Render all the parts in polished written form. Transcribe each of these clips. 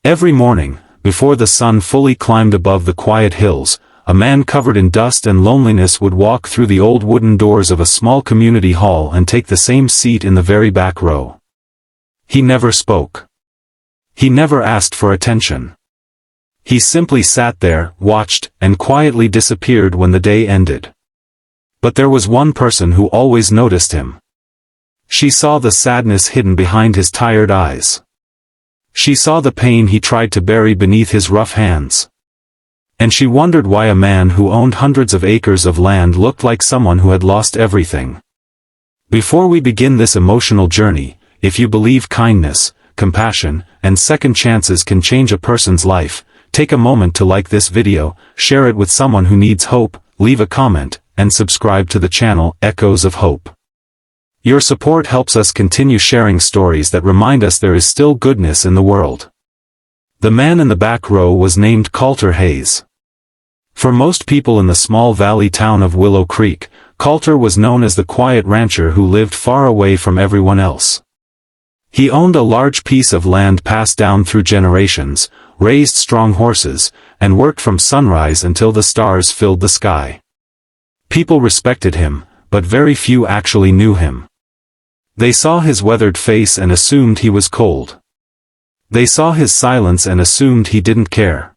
Every morning, before the sun fully climbed above the quiet hills, a man covered in dust and loneliness would walk through the old wooden doors of a small community hall and take the same seat in the very back row. He never spoke. He never asked for attention. He simply sat there, watched, and quietly disappeared when the day ended. But there was one person who always noticed him. She saw the sadness hidden behind his tired eyes. She saw the pain he tried to bury beneath his rough hands. And she wondered why a man who owned hundreds of acres of land looked like someone who had lost everything. Before we begin this emotional journey, if you believe kindness, compassion, and second chances can change a person's life, take a moment to like this video, share it with someone who needs hope, leave a comment, and subscribe to the channel Echoes of Hope. Your support helps us continue sharing stories that remind us there is still goodness in the world. The man in the back row was named Colter Hayes. For most people in the small valley town of Willow Creek, Colter was known as the quiet rancher who lived far away from everyone else. He owned a large piece of land passed down through generations, raised strong horses, and worked from sunrise until the stars filled the sky. People respected him, but very few actually knew him. They saw his weathered face and assumed he was cold. They saw his silence and assumed he didn't care.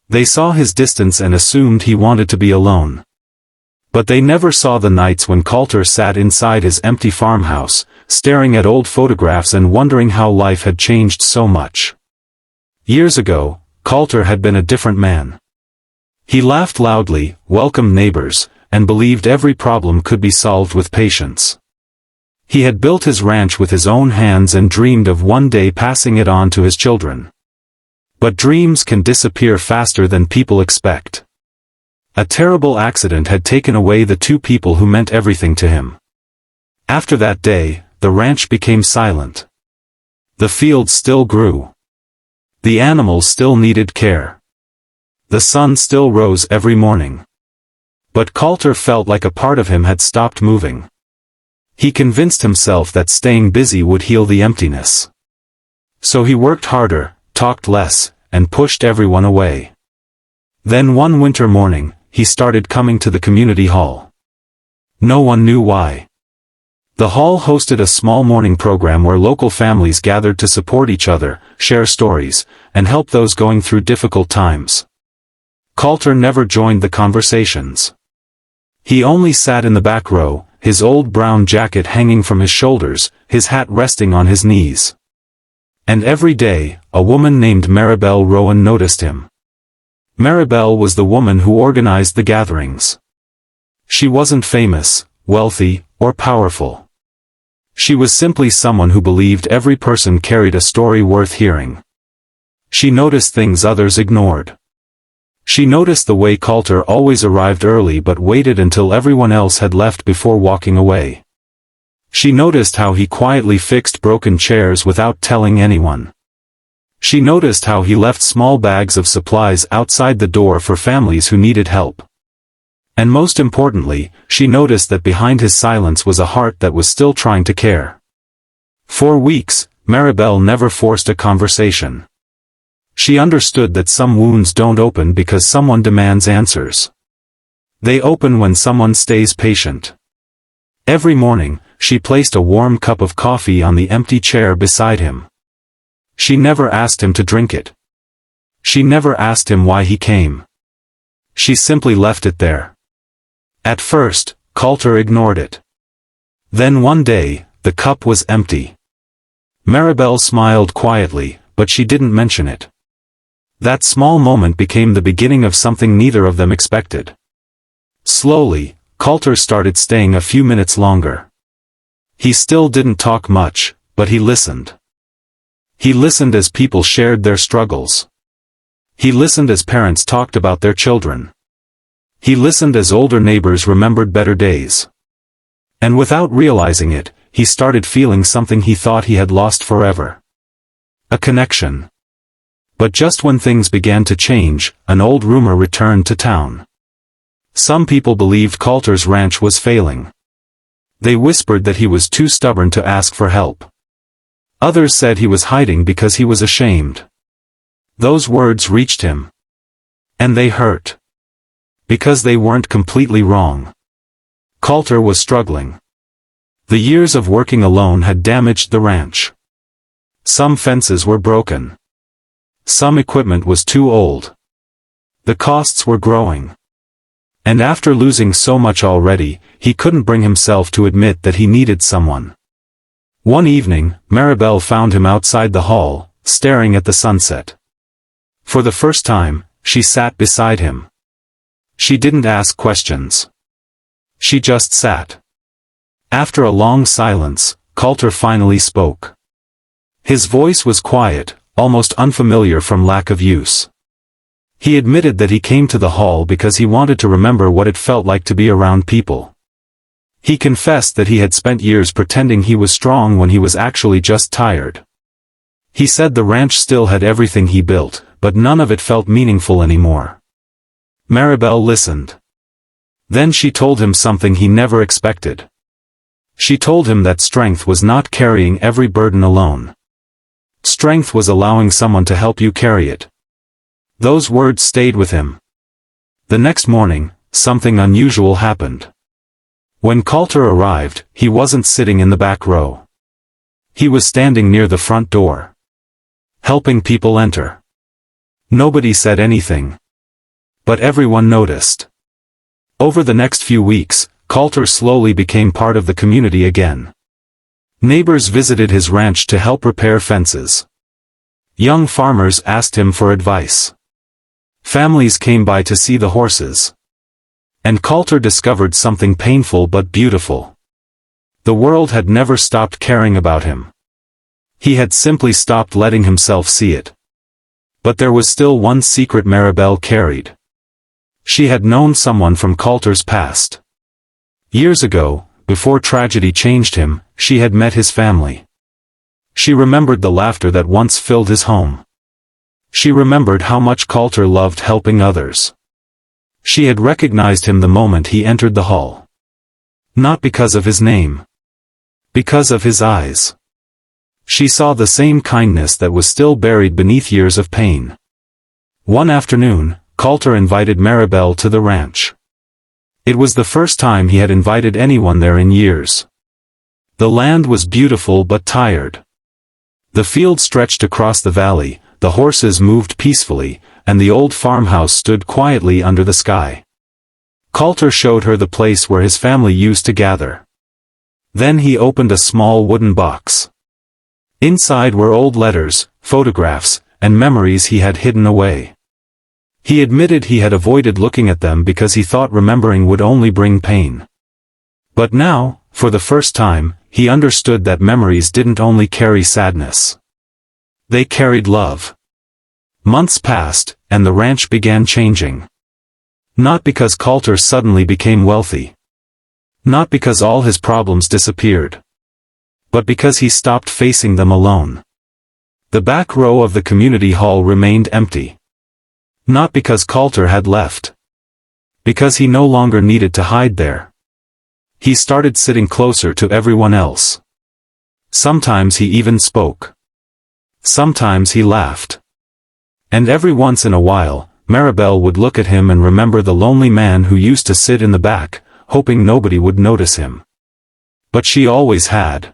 They saw his distance and assumed he wanted to be alone. But they never saw the nights when Colter sat inside his empty farmhouse, staring at old photographs and wondering how life had changed so much. Years ago, Colter had been a different man. He laughed loudly, welcomed neighbors, and believed every problem could be solved with patience. He had built his ranch with his own hands and dreamed of one day passing it on to his children. But dreams can disappear faster than people expect. A terrible accident had taken away the two people who meant everything to him. After that day, the ranch became silent. The fields still grew. The animals still needed care. The sun still rose every morning. But Colter felt like a part of him had stopped moving. He convinced himself that staying busy would heal the emptiness. So he worked harder, talked less, and pushed everyone away. Then one winter morning, he started coming to the community hall. No one knew why. The hall hosted a small morning program where local families gathered to support each other, share stories, and help those going through difficult times. Colter never joined the conversations. He only sat in the back row, his old brown jacket hanging from his shoulders, his hat resting on his knees. And every day, a woman named Maribel Rowan noticed him. Maribel was the woman who organized the gatherings. She wasn't famous, wealthy, or powerful. She was simply someone who believed every person carried a story worth hearing. She noticed things others ignored. She noticed the way Colter always arrived early but waited until everyone else had left before walking away. She noticed how he quietly fixed broken chairs without telling anyone. She noticed how he left small bags of supplies outside the door for families who needed help. And most importantly, she noticed that behind his silence was a heart that was still trying to care. For weeks, Maribel never forced a conversation. She understood that some wounds don't open because someone demands answers. They open when someone stays patient. Every morning, she placed a warm cup of coffee on the empty chair beside him. She never asked him to drink it. She never asked him why he came. She simply left it there. At first, Colter ignored it. Then one day, the cup was empty. Maribel smiled quietly, but she didn't mention it. That small moment became the beginning of something neither of them expected. Slowly, Colter started staying a few minutes longer. He still didn't talk much, but he listened. He listened as people shared their struggles. He listened as parents talked about their children. He listened as older neighbors remembered better days. And without realizing it, he started feeling something he thought he had lost forever. A connection. But just when things began to change, an old rumor returned to town. Some people believed Colter's ranch was failing. They whispered that he was too stubborn to ask for help. Others said he was hiding because he was ashamed. Those words reached him. And they hurt. Because they weren't completely wrong. Colter was struggling. The years of working alone had damaged the ranch. Some fences were broken. Some equipment was too old. The costs were growing. And after losing so much already, he couldn't bring himself to admit that he needed someone. One evening, Maribel found him outside the hall, staring at the sunset. For the first time, she sat beside him. She didn't ask questions. She just sat. After a long silence, Colter finally spoke. His voice was quiet, almost unfamiliar from lack of use. He admitted that he came to the hall because he wanted to remember what it felt like to be around people. He confessed that he had spent years pretending he was strong when he was actually just tired. He said the ranch still had everything he built, but none of it felt meaningful anymore. Maribel listened. Then she told him something he never expected. She told him that strength was not carrying every burden alone. Strength was allowing someone to help you carry it. Those words stayed with him. The next morning, something unusual happened. When Colter arrived, he wasn't sitting in the back row. He was standing near the front door, helping people enter. Nobody said anything. But everyone noticed. Over the next few weeks, Colter slowly became part of the community again. Neighbors visited his ranch to help repair fences. Young farmers asked him for advice. Families came by to see the horses. And Colter discovered something painful but beautiful. The world had never stopped caring about him. He had simply stopped letting himself see it. But there was still one secret Maribel carried. She had known someone from Colter's past. Years ago, before tragedy changed him, she had met his family. She remembered the laughter that once filled his home. She remembered how much Colter loved helping others. She had recognized him the moment he entered the hall. Not because of his name. Because of his eyes. She saw the same kindness that was still buried beneath years of pain. One afternoon, Colter invited Maribel to the ranch. It was the first time he had invited anyone there in years. The land was beautiful but tired. The field stretched across the valley, the horses moved peacefully, and the old farmhouse stood quietly under the sky. Colter showed her the place where his family used to gather. Then he opened a small wooden box. Inside were old letters, photographs, and memories he had hidden away. He admitted he had avoided looking at them because he thought remembering would only bring pain. But now, for the first time, he understood that memories didn't only carry sadness. They carried love. Months passed, and the ranch began changing. Not because Colter suddenly became wealthy. Not because all his problems disappeared. But because he stopped facing them alone. The back row of the community hall remained empty. Not because Colter had left. Because he no longer needed to hide there. He started sitting closer to everyone else. Sometimes he even spoke. Sometimes he laughed. And every once in a while, Maribel would look at him and remember the lonely man who used to sit in the back, hoping nobody would notice him. But she always had.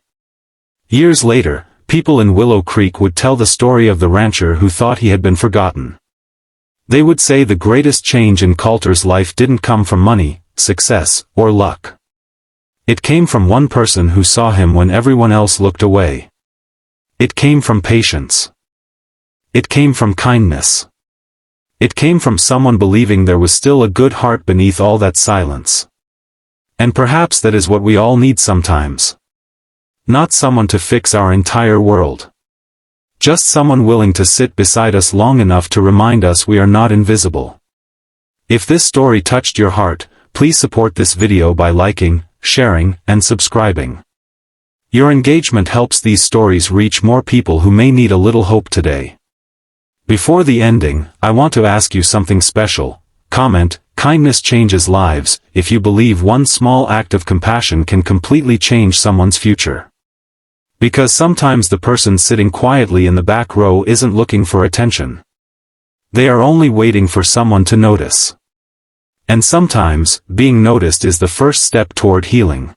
Years later, people in Willow Creek would tell the story of the rancher who thought he had been forgotten. They would say the greatest change in Colter's life didn't come from money, success, or luck. It came from one person who saw him when everyone else looked away. It came from patience. It came from kindness. It came from someone believing there was still a good heart beneath all that silence. And perhaps that is what we all need sometimes. Not someone to fix our entire world. Just someone willing to sit beside us long enough to remind us we are not invisible. If this story touched your heart, please support this video by liking, sharing, and subscribing. Your engagement helps these stories reach more people who may need a little hope today. Before the ending, I want to ask you something special. Comment, "Kindness changes lives," if you believe one small act of compassion can completely change someone's future. Because sometimes the person sitting quietly in the back row isn't looking for attention. They are only waiting for someone to notice. And sometimes, being noticed is the first step toward healing.